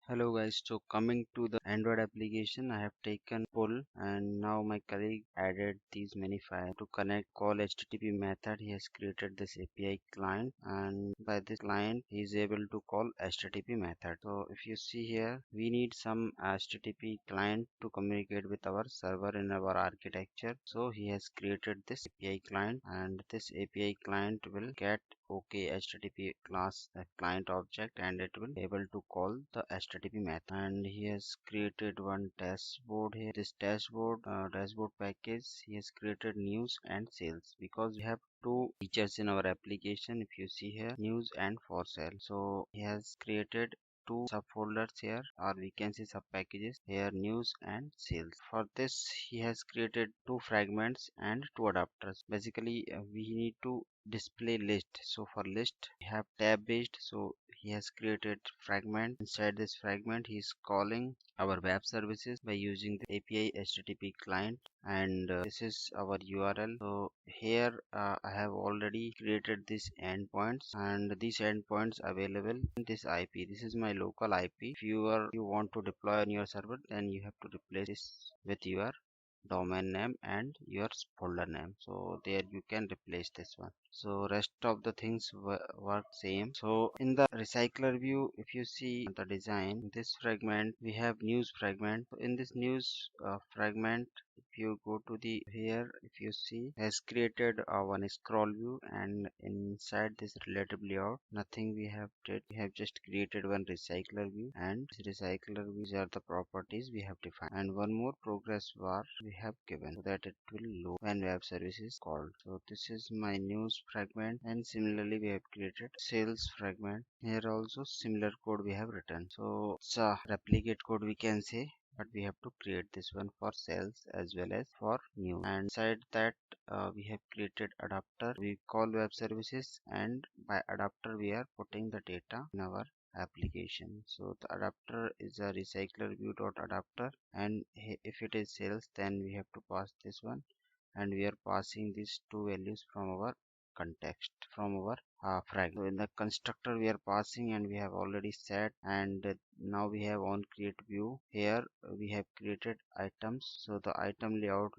Hello guys, so coming to the Android application, I have taken pull and now my colleague added these many files to connect call HTTP method. He has created this API client and by this client he is able to call HTTP method. So if you see here, we need some HTTP client to communicate with our server in our architecture. So he has created this API client and this API client will get OK HTTP class client object and it will able to call the HTTP method. And he has created one dashboard here. This dashboard package he has created news and sales because we have two features in our application. If you see here, news and for sale. So he has created two subfolders here, or we can see sub packages here, news and sales. For this he has created two fragments and two adapters. Basically we need to display list. So for list we have tab based, so he has created fragment. Inside this fragment he is calling our web services by using the API HTTP client, and this is our URL. So here I have already created these endpoints, and these endpoints available in this IP. This is my local IP. If you want to deploy on your server, then you have to replace this with your domain name and your folder name. So there you can replace this one. So rest of the things work same. So in the recycler view, if you see the design, this fragment we have news fragment. So in this news fragment, if you go to the here, if you see, has created one scroll view, and inside this relative layout nothing we have did. We have just created one recycler view, and this recycler views are the properties we have defined, and one more progress bar we have given so that it will load when web service is called. So this is my news fragment, and similarly we have created sales fragment. Here also similar code we have written. So it's a replicate code we can say, but we have to create this one for sales as well as for new. And inside that we have created adapter. We call web services, and by adapter we are putting the data in our application. So the adapter is a recycler view dot adapter, and if it is sales then we have to pass this one, and we are passing these two values from our context, from our frag. So in the constructor we are passing, and we have already set, and now we have on create view. Here we have created items, so the item layout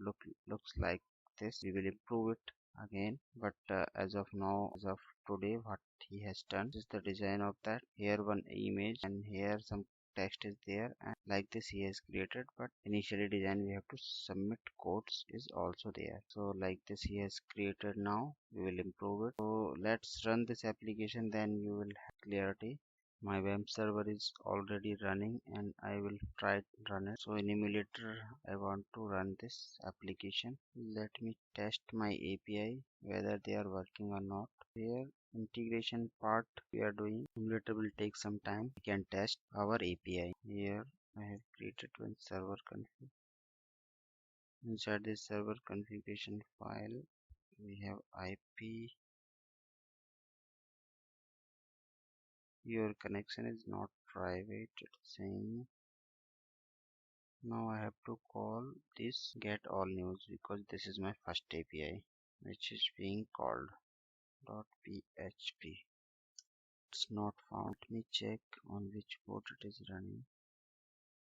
looks like this. We will improve it again, but as of now, as of today, what he has done, this is the design of that. Here one image, and here some text is there, and like this he has created, but initially design we have to submit codes is also there. So like this he has created. Now we will improve it. So let's run this application, then you will have clarity. My web server is already running, and I will try to run it. So in emulator I want to run this application. Let me test my API whether they are working or not. Here integration part we are doing. Emulator will take some time. We can test our API. Here I have created one server config. Inside this server configuration file we have IP. Your connection is not private, it's saying. Now I have to call this get all news because this is my first API which is being called .php. It's not found. Let me check on which port it is running.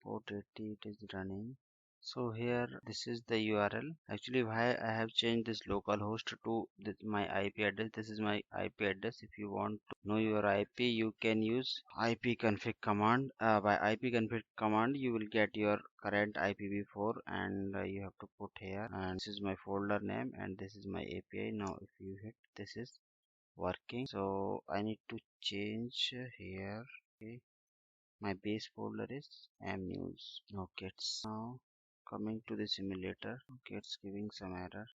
Port 80 it is running. So here this is the URL. Actually why I have changed this localhost to my IP address. This is my IP address. If you want to know your IP, you can use ipconfig command. By ipconfig command you will get your current IPv4, and you have to put here, and this is my folder name, and this is my API. Now if you hit, this is working. So I need to change here. Okay, my base folder is mnews. Okay, it's now coming to the simulator. Okay, it's giving some error.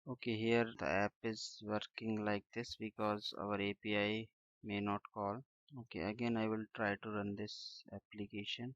Okay, here the app is working like this because our API may not call. Okay, again I will try to run this application.